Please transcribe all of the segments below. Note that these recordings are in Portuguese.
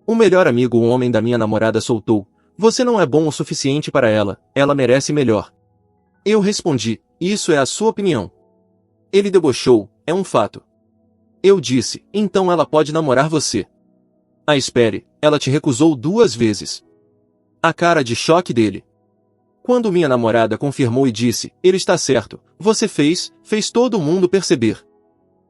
O melhor amigo, o homem da minha namorada, soltou: "Você não é bom o suficiente para ela, ela merece melhor." Eu respondi: "Isso é a sua opinião." Ele debochou: "É um fato." Eu disse: "Então ela pode namorar você." "Ah, espere, ela te recusou 2 vezes." A cara de choque dele. Quando minha namorada confirmou e disse: "Ele está certo, você fez todo mundo perceber."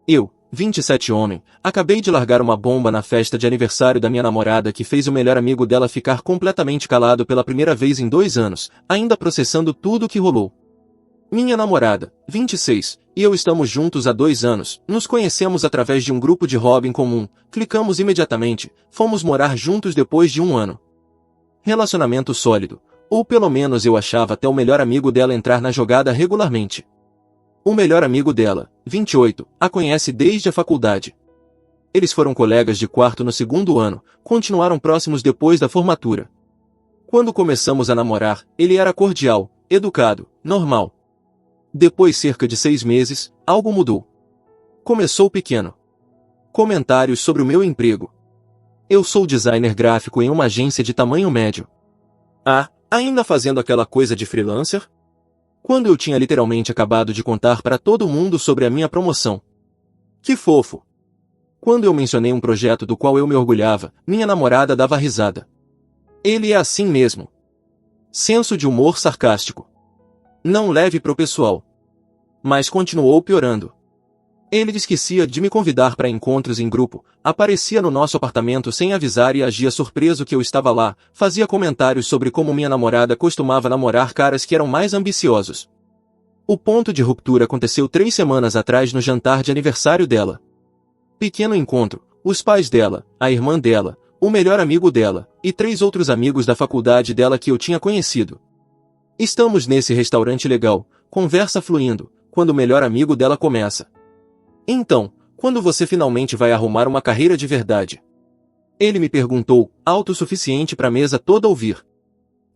Eu, 27 homem, acabei de largar uma bomba na festa de aniversário da minha namorada que fez o melhor amigo dela ficar completamente calado pela primeira vez em 2 anos, ainda processando tudo o que rolou. Minha namorada, 26, e eu estamos juntos há 2 anos, nos conhecemos através de um grupo de hobby em comum, clicamos imediatamente, fomos morar juntos depois de 1 ano. Relacionamento sólido, ou pelo menos eu achava até o melhor amigo dela entrar na jogada regularmente. O melhor amigo dela, 28, a conhece desde a faculdade. Eles foram colegas de quarto no 2º ano, continuaram próximos depois da formatura. Quando começamos a namorar, ele era cordial, educado, normal. Depois cerca de 6 meses, algo mudou. Começou pequeno. Comentários sobre o meu emprego. Eu sou designer gráfico em uma agência de tamanho médio. "Ah, ainda fazendo aquela coisa de freelancer?" Quando eu tinha literalmente acabado de contar para todo mundo sobre a minha promoção. Que fofo! Quando eu mencionei um projeto do qual eu me orgulhava, minha namorada dava risada. "Ele é assim mesmo." Senso de humor sarcástico. Não leve pro pessoal. Mas continuou piorando. Ele esquecia de me convidar para encontros em grupo, aparecia no nosso apartamento sem avisar e agia surpreso que eu estava lá, fazia comentários sobre como minha namorada costumava namorar caras que eram mais ambiciosos. O ponto de ruptura aconteceu 3 semanas atrás no jantar de aniversário dela. Pequeno encontro, os pais dela, a irmã dela, o melhor amigo dela, e 3 outros amigos da faculdade dela que eu tinha conhecido. Estamos nesse restaurante legal, conversa fluindo, quando o melhor amigo dela começa: "Então, quando você finalmente vai arrumar uma carreira de verdade?" Ele me perguntou, alto o suficiente para a mesa toda ouvir.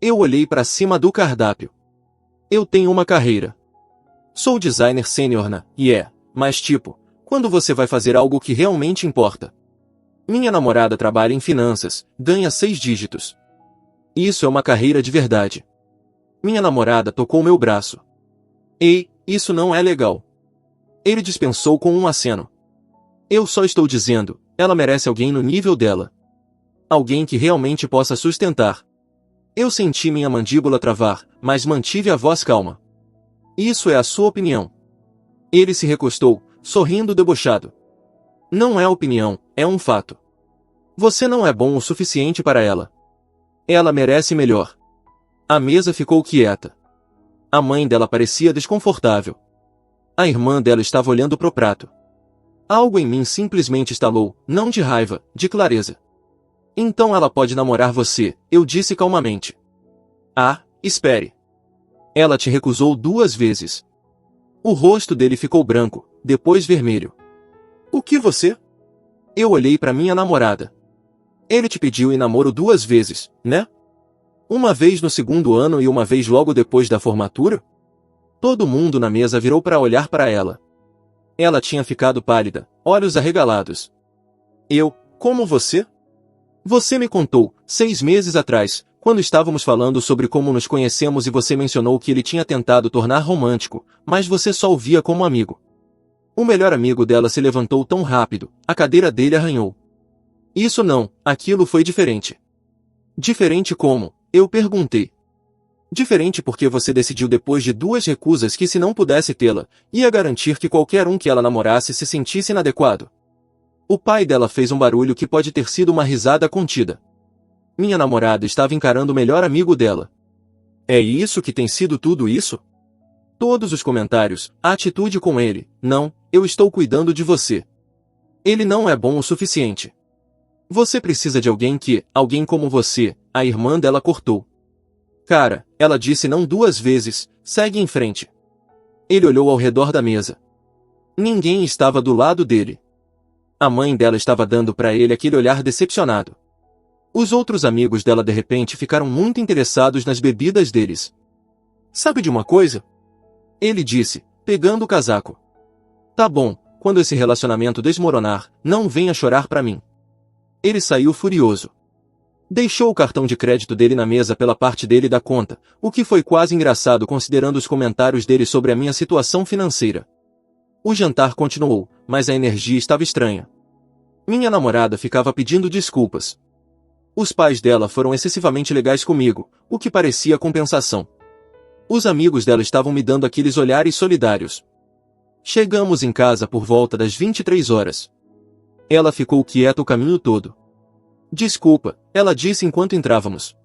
Eu olhei para cima do cardápio. "Eu tenho uma carreira. Sou designer sênior na IE, mas tipo, quando você vai fazer algo que realmente importa?" Minha namorada trabalha em finanças, ganha 6 dígitos. Isso é uma carreira de verdade. Minha namorada tocou meu braço. "Ei, isso não é legal." Ele dispensou com um aceno. "Eu só estou dizendo, ela merece alguém no nível dela. Alguém que realmente possa sustentar." Eu senti minha mandíbula travar, mas mantive a voz calma. "Isso é a sua opinião." Ele se recostou, sorrindo debochado. "Não é opinião, é um fato. Você não é bom o suficiente para ela. Ela merece melhor." A mesa ficou quieta. A mãe dela parecia desconfortável. A irmã dela estava olhando pro prato. Algo em mim simplesmente estalou, não de raiva, de clareza. "Então ela pode namorar você," eu disse calmamente. "Ah, espere. Ela te recusou 2 vezes." O rosto dele ficou branco, depois vermelho. "O que você?" Eu olhei para minha namorada. "Ele te pediu em namoro 2 vezes, né? Uma vez no 2º ano e uma vez logo depois da formatura?" Todo mundo na mesa virou para olhar para ela. Ela tinha ficado pálida, olhos arregalados. "Eu, como você?" "Você me contou, 6 meses atrás, quando estávamos falando sobre como nos conhecemos e você mencionou que ele tinha tentado tornar romântico, mas você só o via como amigo." O melhor amigo dela se levantou tão rápido, a cadeira dele arranhou. "Isso não, aquilo foi diferente." "Diferente como?" eu perguntei. "Diferente porque você decidiu depois de 2 recusas que se não pudesse tê-la, ia garantir que qualquer um que ela namorasse se sentisse inadequado." O pai dela fez um barulho que pode ter sido uma risada contida. Minha namorada estava encarando o melhor amigo dela. "É isso que tem sido tudo isso?" Todos os comentários, a atitude com ele: "Não, eu estou cuidando de você. Ele não é bom o suficiente. Você precisa de alguém como você." A irmã dela cortou. "Cara, ela disse não 2 vezes, segue em frente." Ele olhou ao redor da mesa. Ninguém estava do lado dele. A mãe dela estava dando para ele aquele olhar decepcionado. Os outros amigos dela de repente ficaram muito interessados nas bebidas deles. "Sabe de uma coisa?" ele disse, pegando o casaco. "Tá bom, quando esse relacionamento desmoronar, não venha chorar pra mim." Ele saiu furioso. Deixou o cartão de crédito dele na mesa pela parte dele da conta, o que foi quase engraçado considerando os comentários dele sobre a minha situação financeira. O jantar continuou, mas a energia estava estranha. Minha namorada ficava pedindo desculpas. Os pais dela foram excessivamente legais comigo, o que parecia compensação. Os amigos dela estavam me dando aqueles olhares solidários. Chegamos em casa por volta das 23 horas. Ela ficou quieta o caminho todo. Desculpa, ela disse enquanto entrávamos.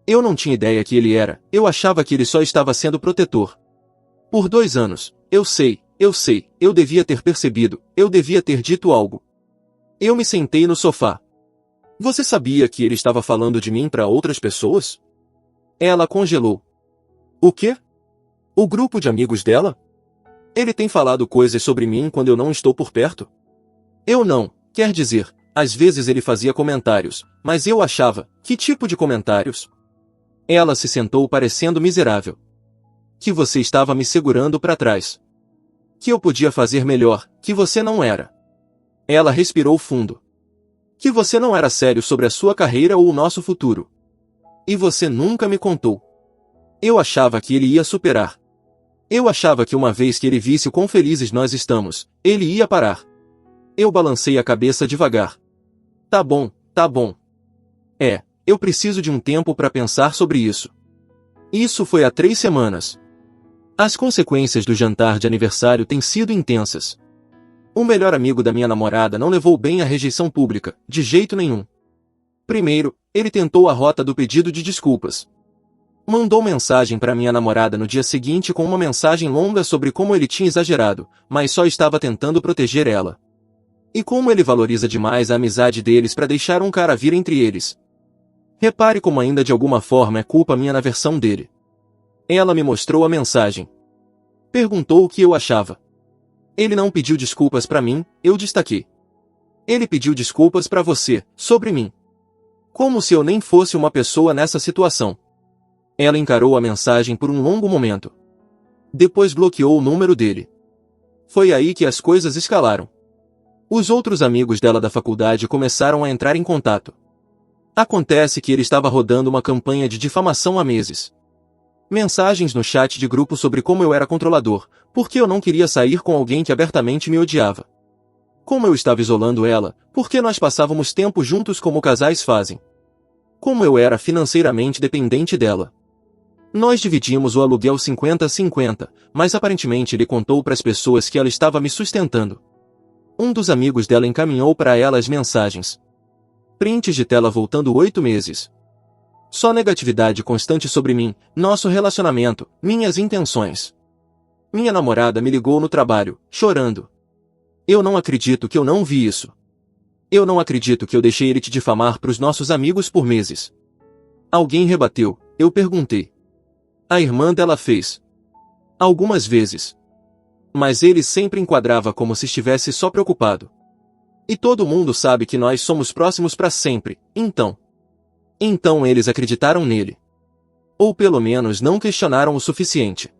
Eu não tinha ideia que ele era, eu achava que ele só estava sendo protetor. Por 2 anos, eu sei, eu devia ter percebido, eu devia ter dito algo. Eu me sentei no sofá. Você sabia que ele estava falando de mim para outras pessoas? Ela congelou. O quê? O grupo de amigos dela? Ele tem falado coisas sobre mim quando eu não estou por perto? Eu não, quer dizer, às vezes ele fazia comentários, mas eu achava, que tipo de comentários? Ela se sentou parecendo miserável. Que você estava me segurando para trás. Que eu podia fazer melhor, que você não era. Ela respirou fundo. Que você não era sério sobre a sua carreira ou o nosso futuro. E você nunca me contou. Eu achava que ele ia superar. Eu achava que uma vez que ele visse o quão felizes nós estamos, ele ia parar. Eu balancei a cabeça devagar. Tá bom, tá bom. Eu preciso de um tempo para pensar sobre isso. Isso foi há 3 semanas. As consequências do jantar de aniversário têm sido intensas. O melhor amigo da minha namorada não levou bem a rejeição pública, de jeito nenhum. Primeiro, ele tentou a rota do pedido de desculpas. Mandou mensagem para minha namorada no dia seguinte com uma mensagem longa sobre como ele tinha exagerado, mas só estava tentando proteger ela. E como ele valoriza demais a amizade deles para deixar um cara vir entre eles. Repare como ainda de alguma forma é culpa minha na versão dele. Ela me mostrou a mensagem. Perguntou o que eu achava. Ele não pediu desculpas para mim, eu destaquei. Ele pediu desculpas para você, sobre mim. Como se eu nem fosse uma pessoa nessa situação. Ela encarou a mensagem por um longo momento. Depois bloqueou o número dele. Foi aí que as coisas escalaram. Os outros amigos dela da faculdade começaram a entrar em contato. Acontece que ele estava rodando uma campanha de difamação há meses. Mensagens no chat de grupo sobre como eu era controlador, porque eu não queria sair com alguém que abertamente me odiava. Como eu estava isolando ela, porque nós passávamos tempo juntos como casais fazem. Como eu era financeiramente dependente dela. Nós dividimos o aluguel 50-50, mas aparentemente ele contou para as pessoas que ela estava me sustentando. Um dos amigos dela encaminhou para ela as mensagens. Prints de tela voltando 8 meses. Só negatividade constante sobre mim, nosso relacionamento, minhas intenções. Minha namorada me ligou no trabalho, chorando. Eu não acredito que eu não vi isso. Eu não acredito que eu deixei ele te difamar para os nossos amigos por meses. Alguém rebateu, eu perguntei. A irmã dela fez. Algumas vezes. Mas ele sempre enquadrava como se estivesse só preocupado. E todo mundo sabe que nós somos próximos para sempre, então. Então eles acreditaram nele. Ou pelo menos não questionaram o suficiente.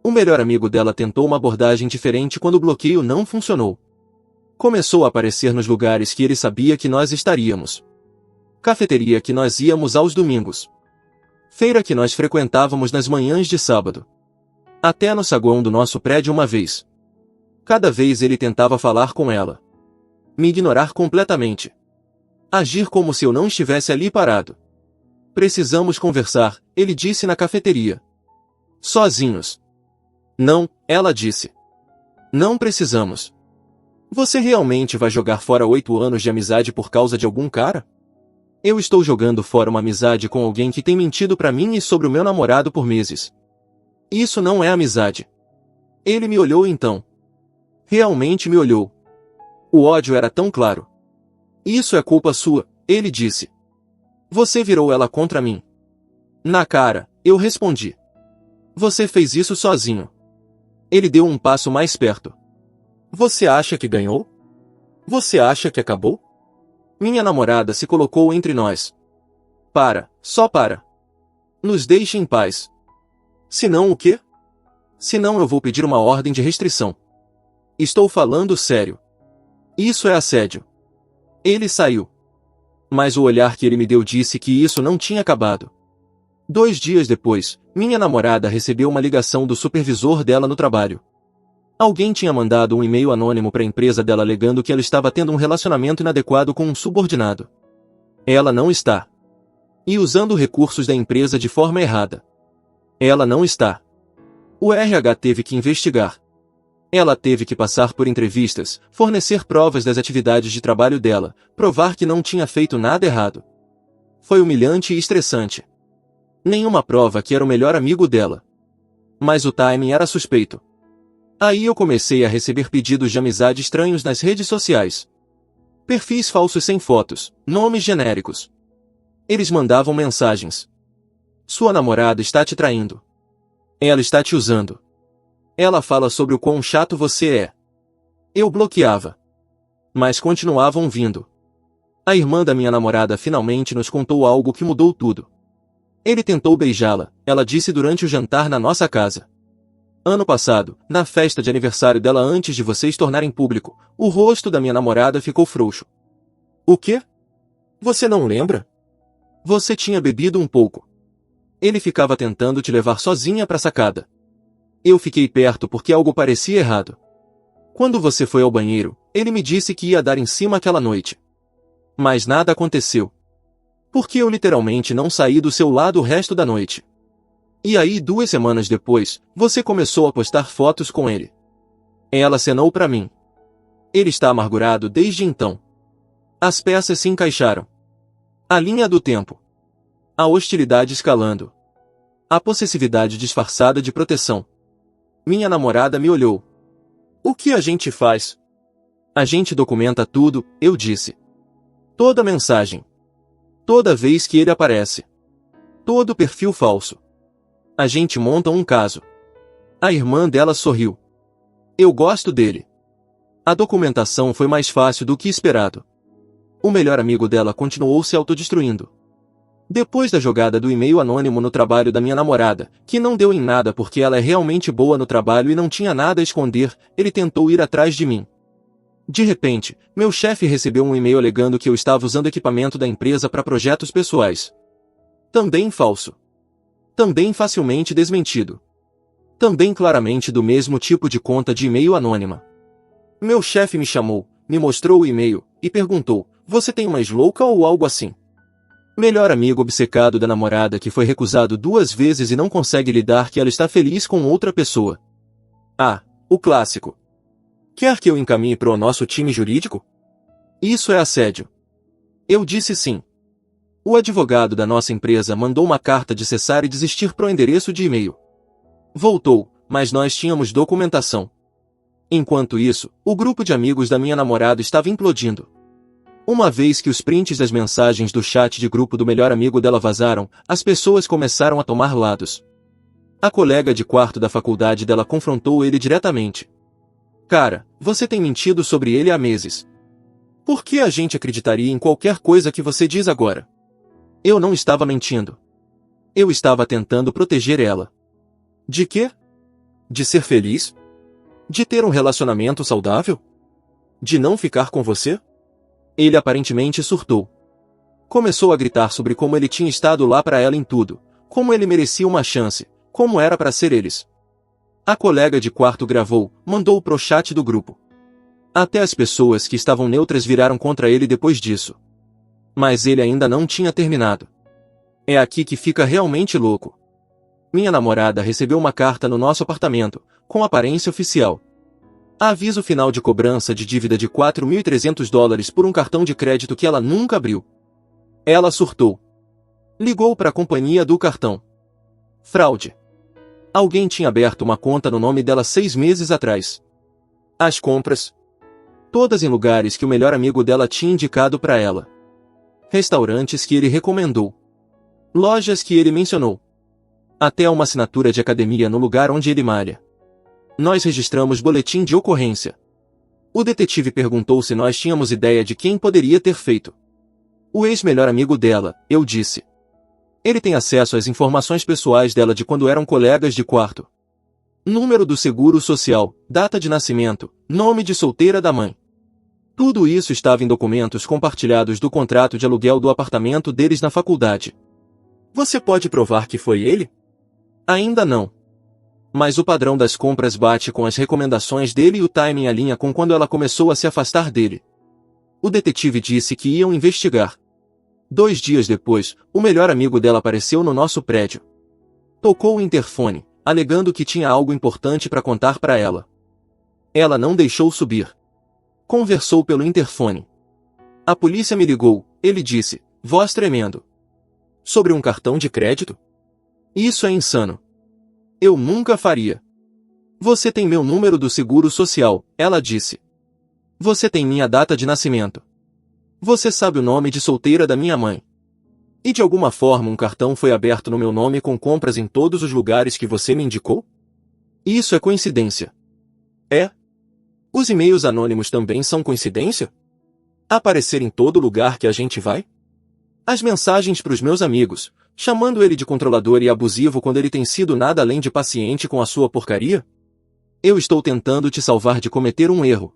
O melhor amigo dela tentou uma abordagem diferente quando o bloqueio não funcionou. Começou a aparecer nos lugares que ele sabia que nós estaríamos. Cafeteria que nós íamos aos domingos. Feira que nós frequentávamos nas manhãs de sábado. Até no saguão do nosso prédio uma vez. Cada vez ele tentava falar com ela. Me ignorar completamente. Agir como se eu não estivesse ali parado. Precisamos conversar, ele disse na cafeteria. Sozinhos. Não, ela disse. Não precisamos. Você realmente vai jogar fora 8 anos de amizade por causa de algum cara? Eu estou jogando fora uma amizade com alguém que tem mentido pra mim e sobre o meu namorado por meses. Isso não é amizade. Ele me olhou então. Realmente me olhou. O ódio era tão claro. Isso é culpa sua, ele disse. Você virou ela contra mim. Na cara, eu respondi. Você fez isso sozinho. Ele deu um passo mais perto. Você acha que ganhou? Você acha que acabou? Minha namorada se colocou entre nós. Para, só para. Nos deixe em paz. Senão o quê? Senão eu vou pedir uma ordem de restrição. Estou falando sério. Isso é assédio. Ele saiu. Mas o olhar que ele me deu disse que isso não tinha acabado. 2 dias depois, minha namorada recebeu uma ligação do supervisor dela no trabalho. Alguém tinha mandado um e-mail anônimo para a empresa dela alegando que ela estava tendo um relacionamento inadequado com um subordinado. Ela não está. E usando recursos da empresa de forma errada. Ela não está. O RH teve que investigar. Ela teve que passar por entrevistas, fornecer provas das atividades de trabalho dela, provar que não tinha feito nada errado. Foi humilhante e estressante. Nenhuma prova que era o melhor amigo dela. Mas o timing era suspeito. Aí eu comecei a receber pedidos de amizade estranhos nas redes sociais. Perfis falsos sem fotos, nomes genéricos. Eles mandavam mensagens. Sua namorada está te traindo. Ela está te usando. Ela fala sobre o quão chato você é. Eu bloqueava. Mas continuavam vindo. A irmã da minha namorada finalmente nos contou algo que mudou tudo. Ele tentou beijá-la, ela disse durante o jantar na nossa casa. Ano passado, na festa de aniversário dela antes de vocês tornarem público, o rosto da minha namorada ficou frouxo. O quê? Você não lembra? Você tinha bebido um pouco. Ele ficava tentando te levar sozinha para a sacada. Eu fiquei perto porque algo parecia errado. Quando você foi ao banheiro, ele me disse que ia dar em cima aquela noite. Mas nada aconteceu. Porque eu literalmente não saí do seu lado o resto da noite. E aí 2 semanas depois, você começou a postar fotos com ele. Ela acenou para mim. Ele está amargurado desde então. As peças se encaixaram. A linha do tempo. A hostilidade escalando. A possessividade disfarçada de proteção. Minha namorada me olhou. O que a gente faz? A gente documenta tudo, eu disse. Toda mensagem. Toda vez que ele aparece. Todo perfil falso. A gente monta um caso. A irmã dela sorriu. Eu gosto dele. A documentação foi mais fácil do que esperado. O melhor amigo dela continuou se autodestruindo. Depois da jogada do e-mail anônimo no trabalho da minha namorada, que não deu em nada porque ela é realmente boa no trabalho e não tinha nada a esconder, ele tentou ir atrás de mim. De repente, meu chefe recebeu um e-mail alegando que eu estava usando equipamento da empresa para projetos pessoais. Também falso. Também facilmente desmentido. Também claramente do mesmo tipo de conta de e-mail anônima. Meu chefe me chamou, me mostrou o e-mail, e perguntou, você tem uma ex-louca ou algo assim? Melhor amigo obcecado da namorada que foi recusado 2 vezes e não consegue lidar que ela está feliz com outra pessoa. Ah, o clássico. Quer que eu encaminhe para o nosso time jurídico? Isso é assédio. Eu disse sim. O advogado da nossa empresa mandou uma carta de cessar e desistir pro endereço de e-mail. Voltou, mas nós tínhamos documentação. Enquanto isso, o grupo de amigos da minha namorada estava implodindo. Uma vez que os prints das mensagens do chat de grupo do melhor amigo dela vazaram, as pessoas começaram a tomar lados. A colega de quarto da faculdade dela confrontou ele diretamente. Cara, você tem mentido sobre ele há meses. Por que a gente acreditaria em qualquer coisa que você diz agora? Eu não estava mentindo. Eu estava tentando proteger ela. De quê? De ser feliz? De ter um relacionamento saudável? De não ficar com você? Ele aparentemente surtou. Começou a gritar sobre como ele tinha estado lá para ela em tudo, como ele merecia uma chance, como era para ser eles. A colega de quarto gravou, mandou pro chat do grupo. Até as pessoas que estavam neutras viraram contra ele depois disso. Mas ele ainda não tinha terminado. É aqui que fica realmente louco. Minha namorada recebeu uma carta no nosso apartamento, com aparência oficial. Aviso final de cobrança de dívida de $4.300 por um cartão de crédito que ela nunca abriu. Ela surtou. Ligou para a companhia do cartão. Fraude. Alguém tinha aberto uma conta no nome dela 6 meses atrás. As compras. Todas em lugares que o melhor amigo dela tinha indicado para ela. Restaurantes que ele recomendou. Lojas que ele mencionou. Até uma assinatura de academia no lugar onde ele malha. Nós registramos boletim de ocorrência. O detetive perguntou se nós tínhamos ideia de quem poderia ter feito. O ex-melhor amigo dela, eu disse. Ele tem acesso às informações pessoais dela de quando eram colegas de quarto. Número do seguro social, data de nascimento, nome de solteira da mãe. Tudo isso estava em documentos compartilhados do contrato de aluguel do apartamento deles na faculdade. Você pode provar que foi ele? Ainda não. Mas o padrão das compras bate com as recomendações dele e o timing alinha com quando ela começou a se afastar dele. O detetive disse que iam investigar. 2 dias depois, o melhor amigo dela apareceu no nosso prédio. Tocou o interfone, alegando que tinha algo importante para contar para ela. Ela não deixou subir. Conversou pelo interfone. A polícia me ligou, ele disse, voz tremendo. Sobre um cartão de crédito? Isso é insano. Eu nunca faria. Você tem meu número do seguro social, ela disse. Você tem minha data de nascimento. Você sabe o nome de solteira da minha mãe. E de alguma forma um cartão foi aberto no meu nome com compras em todos os lugares que você me indicou? Isso é coincidência. É? Os e-mails anônimos também são coincidência? Aparecer em todo lugar que a gente vai? As mensagens para os meus amigos, chamando ele de controlador e abusivo quando ele tem sido nada além de paciente com a sua porcaria? Eu estou tentando te salvar de cometer um erro.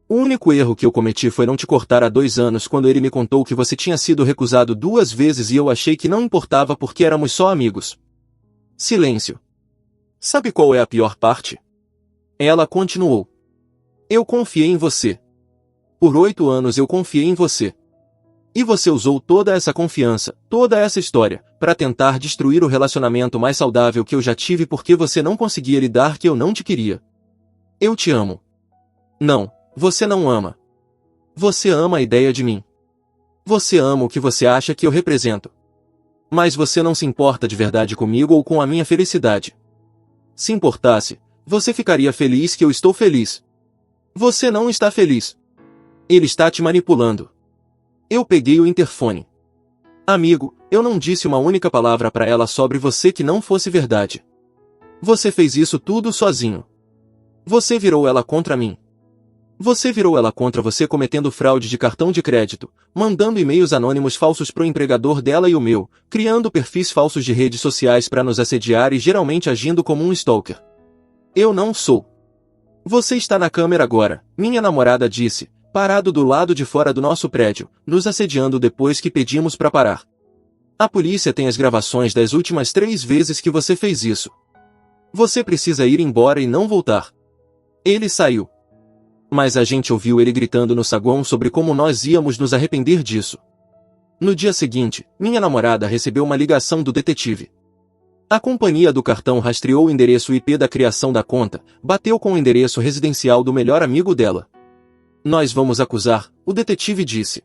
O único erro que eu cometi foi não te cortar há 2 anos quando ele me contou que você tinha sido recusado 2 vezes e eu achei que não importava porque éramos só amigos. Silêncio. Sabe qual é a pior parte? Ela continuou. Eu confiei em você. Por 8 anos eu confiei em você. E você usou toda essa confiança, toda essa história, para tentar destruir o relacionamento mais saudável que eu já tive porque você não conseguia lidar que eu não te queria. Eu te amo. Não, você não ama. Você ama a ideia de mim. Você ama o que você acha que eu represento. Mas você não se importa de verdade comigo ou com a minha felicidade. Se importasse, você ficaria feliz que eu estou feliz. Você não está feliz. Ele está te manipulando. Eu peguei o interfone. Amigo, eu não disse uma única palavra para ela sobre você que não fosse verdade. Você fez isso tudo sozinho. Você virou ela contra mim. Você virou ela contra você cometendo fraude de cartão de crédito, mandando e-mails anônimos falsos pro empregador dela e o meu, criando perfis falsos de redes sociais para nos assediar e geralmente agindo como um stalker. Eu não sou. Você está na câmera agora, minha namorada disse, parado do lado de fora do nosso prédio, nos assediando depois que pedimos para parar. A polícia tem as gravações das últimas 3 vezes que você fez isso. Você precisa ir embora e não voltar. Ele saiu. Mas a gente ouviu ele gritando no saguão sobre como nós íamos nos arrepender disso. No dia seguinte, minha namorada recebeu uma ligação do detetive. A companhia do cartão rastreou o endereço IP da criação da conta, bateu com o endereço residencial do melhor amigo dela. Nós vamos acusar, o detetive disse.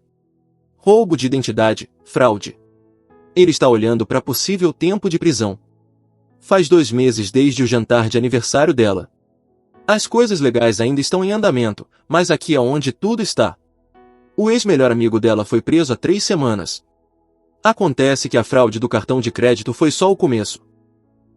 Roubo de identidade, fraude. Ele está olhando para possível tempo de prisão. Faz 2 meses desde o jantar de aniversário dela. As coisas legais ainda estão em andamento, mas aqui é onde tudo está. O ex-melhor amigo dela foi preso há 3 semanas. Acontece que a fraude do cartão de crédito foi só o começo.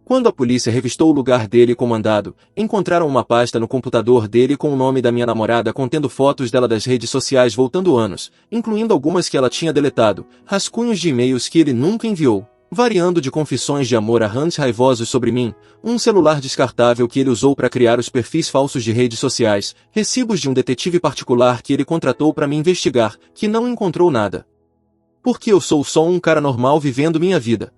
Quando a polícia revistou o lugar dele com mandado, encontraram uma pasta no computador dele com o nome da minha namorada contendo fotos dela das redes sociais voltando anos, incluindo algumas que ela tinha deletado, rascunhos de e-mails que ele nunca enviou, variando de confissões de amor a rants raivosos sobre mim, um celular descartável que ele usou para criar os perfis falsos de redes sociais, recibos de um detetive particular que ele contratou para me investigar, que não encontrou nada. Porque eu sou só um cara normal vivendo minha vida.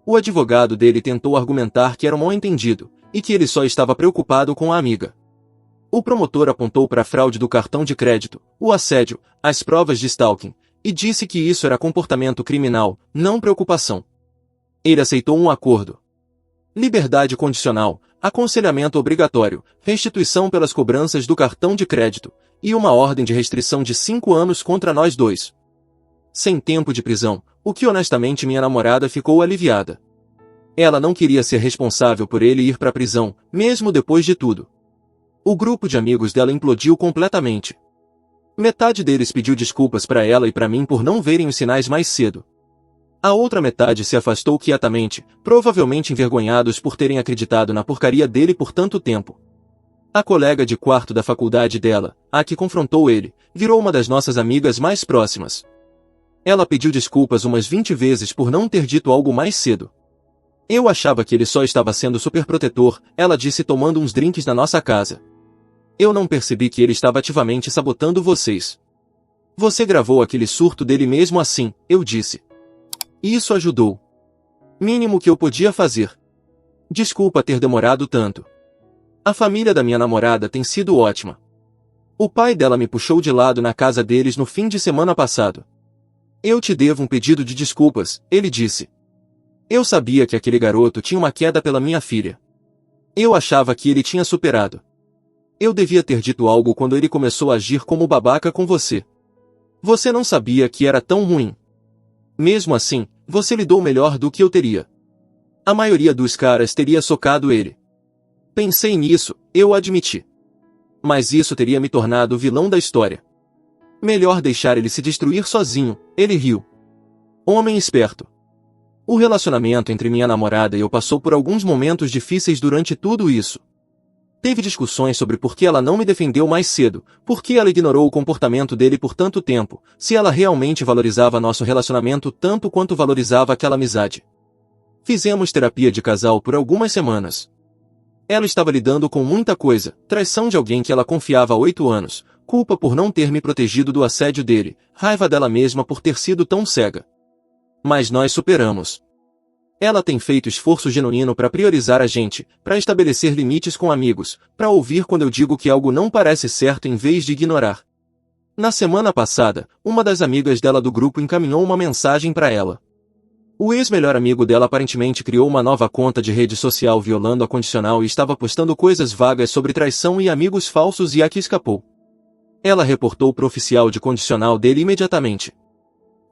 O advogado dele tentou argumentar que era um mal-entendido, e que ele só estava preocupado com a amiga. O promotor apontou para a fraude do cartão de crédito, o assédio, as provas de stalking, e disse que isso era comportamento criminal, não preocupação. Ele aceitou um acordo. Liberdade condicional, aconselhamento obrigatório, restituição pelas cobranças do cartão de crédito, e uma ordem de restrição de 5 anos contra nós dois. Sem tempo de prisão, o que honestamente minha namorada ficou aliviada. Ela não queria ser responsável por ele ir para a prisão, mesmo depois de tudo. O grupo de amigos dela implodiu completamente. Metade deles pediu desculpas para ela e para mim por não verem os sinais mais cedo. A outra metade se afastou quietamente, provavelmente envergonhados por terem acreditado na porcaria dele por tanto tempo. A colega de quarto da faculdade dela, a que confrontou ele, virou uma das nossas amigas mais próximas. Ela pediu desculpas umas 20 vezes por não ter dito algo mais cedo. Eu achava que ele só estava sendo superprotetor, ela disse tomando uns drinks na nossa casa. Eu não percebi que ele estava ativamente sabotando vocês. Você gravou aquele surto dele mesmo assim, eu disse. Isso ajudou. Mínimo que eu podia fazer. Desculpa ter demorado tanto. A família da minha namorada tem sido ótima. O pai dela me puxou de lado na casa deles no fim de semana passado. Eu te devo um pedido de desculpas, ele disse. Eu sabia que aquele garoto tinha uma queda pela minha filha. Eu achava que ele tinha superado. Eu devia ter dito algo quando ele começou a agir como babaca com você. Você não sabia que era tão ruim. Mesmo assim, você lidou melhor do que eu teria. A maioria dos caras teria socado ele. Pensei nisso, eu admiti. Mas isso teria me tornado o vilão da história. Melhor deixar ele se destruir sozinho, ele riu. Homem esperto. O relacionamento entre minha namorada e eu passou por alguns momentos difíceis durante tudo isso. Teve discussões sobre por que ela não me defendeu mais cedo, por que ela ignorou o comportamento dele por tanto tempo, se ela realmente valorizava nosso relacionamento tanto quanto valorizava aquela amizade. Fizemos terapia de casal por algumas semanas. Ela estava lidando com muita coisa, traição de alguém que ela confiava há 8 anos, culpa por não ter me protegido do assédio dele, raiva dela mesma por ter sido tão cega. Mas nós superamos. Ela tem feito esforço genuíno para priorizar a gente, para estabelecer limites com amigos, para ouvir quando eu digo que algo não parece certo em vez de ignorar. Na semana passada, uma das amigas dela do grupo encaminhou uma mensagem para ela. O ex-melhor amigo dela aparentemente criou uma nova conta de rede social violando a condicional e estava postando coisas vagas sobre traição e amigos falsos e a que escapou. Ela reportou pro oficial de condicional dele imediatamente.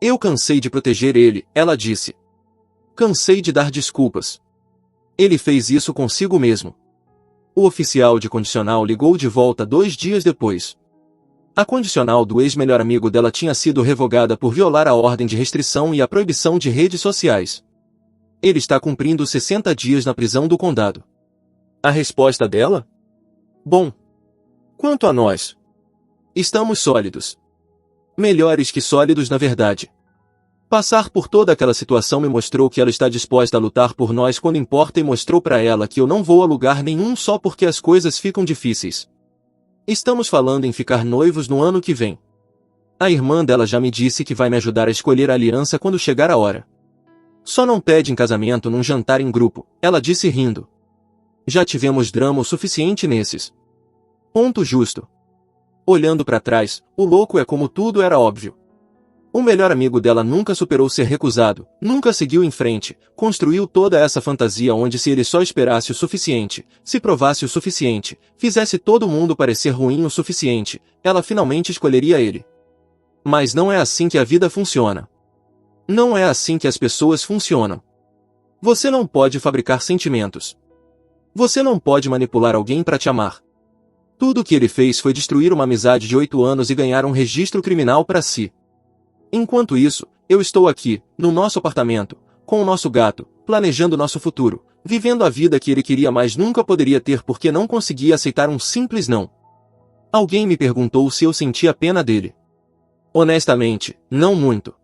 Eu cansei de proteger ele, ela disse. Cansei de dar desculpas. Ele fez isso consigo mesmo. O oficial de condicional ligou de volta 2 dias depois. A condicional do ex-melhor amigo dela tinha sido revogada por violar a ordem de restrição e a proibição de redes sociais. Ele está cumprindo 60 dias na prisão do condado. A resposta dela? Bom. Quanto a nós? Estamos sólidos. Melhores que sólidos na verdade. Passar por toda aquela situação me mostrou que ela está disposta a lutar por nós quando importa e mostrou para ela que eu não vou a lugar nenhum só porque as coisas ficam difíceis. Estamos falando em ficar noivos no ano que vem. A irmã dela já me disse que vai me ajudar a escolher a aliança quando chegar a hora. Só não pede em casamento num jantar em grupo, ela disse rindo. Já tivemos drama o suficiente nesses. Ponto justo. Olhando para trás, o louco é como tudo era óbvio. O melhor amigo dela nunca superou ser recusado, nunca seguiu em frente, construiu toda essa fantasia onde se ele só esperasse o suficiente, se provasse o suficiente, fizesse todo mundo parecer ruim o suficiente, ela finalmente escolheria ele. Mas não é assim que a vida funciona. Não é assim que as pessoas funcionam. Você não pode fabricar sentimentos. Você não pode manipular alguém para te amar. Tudo o que ele fez foi destruir uma amizade de 8 anos e ganhar um registro criminal para si. Enquanto isso, eu estou aqui, no nosso apartamento, com o nosso gato, planejando nosso futuro, vivendo a vida que ele queria mas nunca poderia ter porque não conseguia aceitar um simples não. Alguém me perguntou se eu sentia pena dele. Honestamente, não muito.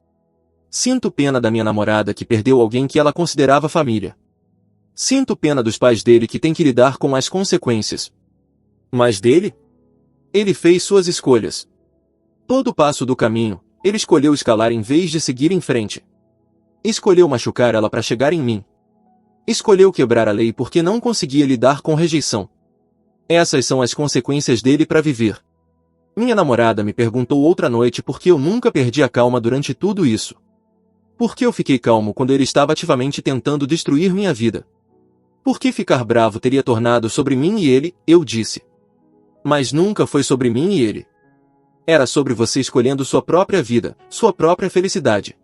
Sinto pena da minha namorada que perdeu alguém que ela considerava família. Sinto pena dos pais dele que têm que lidar com as consequências. Mas dele? Ele fez suas escolhas. Todo passo do caminho, ele escolheu escalar em vez de seguir em frente. Escolheu machucar ela para chegar em mim. Escolheu quebrar a lei porque não conseguia lidar com rejeição. Essas são as consequências dele para viver. Minha namorada me perguntou outra noite por que eu nunca perdi a calma durante tudo isso. Por que eu fiquei calmo quando ele estava ativamente tentando destruir minha vida? Por que ficar bravo teria tornado sobre mim e ele, eu disse. Mas nunca foi sobre mim e ele. Era sobre você escolhendo sua própria vida, sua própria felicidade.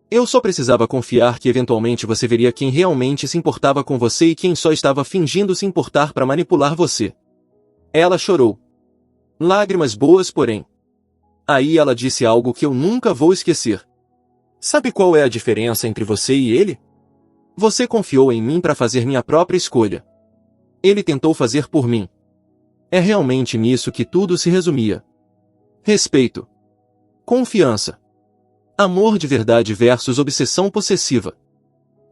Eu só precisava confiar que eventualmente você veria quem realmente se importava com você e quem só estava fingindo se importar para manipular você. Ela chorou. Lágrimas boas, porém. Aí ela disse algo que eu nunca vou esquecer. Sabe qual é a diferença entre você e ele? Você confiou em mim para fazer minha própria escolha. Ele tentou fazer por mim. É realmente nisso que tudo se resumia. Respeito. Confiança. Amor de verdade versus obsessão possessiva.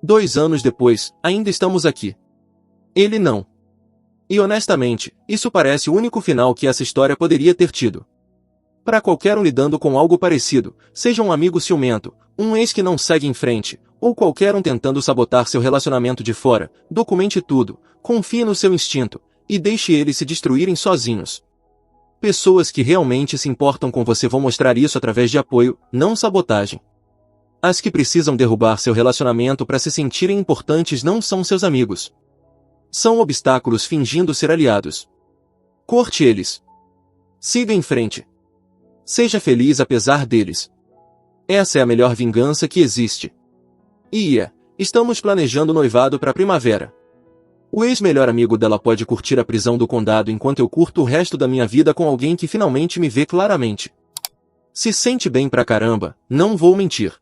2 anos depois, ainda estamos aqui. Ele não. E honestamente, isso parece o único final que essa história poderia ter tido. Para qualquer um lidando com algo parecido, seja um amigo ciumento, um ex que não segue em frente, ou qualquer um tentando sabotar seu relacionamento de fora, documente tudo, confie no seu instinto, e deixe eles se destruírem sozinhos. Pessoas que realmente se importam com você vão mostrar isso através de apoio, não sabotagem. As que precisam derrubar seu relacionamento para se sentirem importantes não são seus amigos. São obstáculos fingindo ser aliados. Corte eles. Siga em frente. Seja feliz apesar deles. Essa é a melhor vingança que existe. Estamos planejando noivado para a primavera. O ex-melhor amigo dela pode curtir a prisão do condado enquanto eu curto o resto da minha vida com alguém que finalmente me vê claramente. Se sente bem pra caramba, não vou mentir.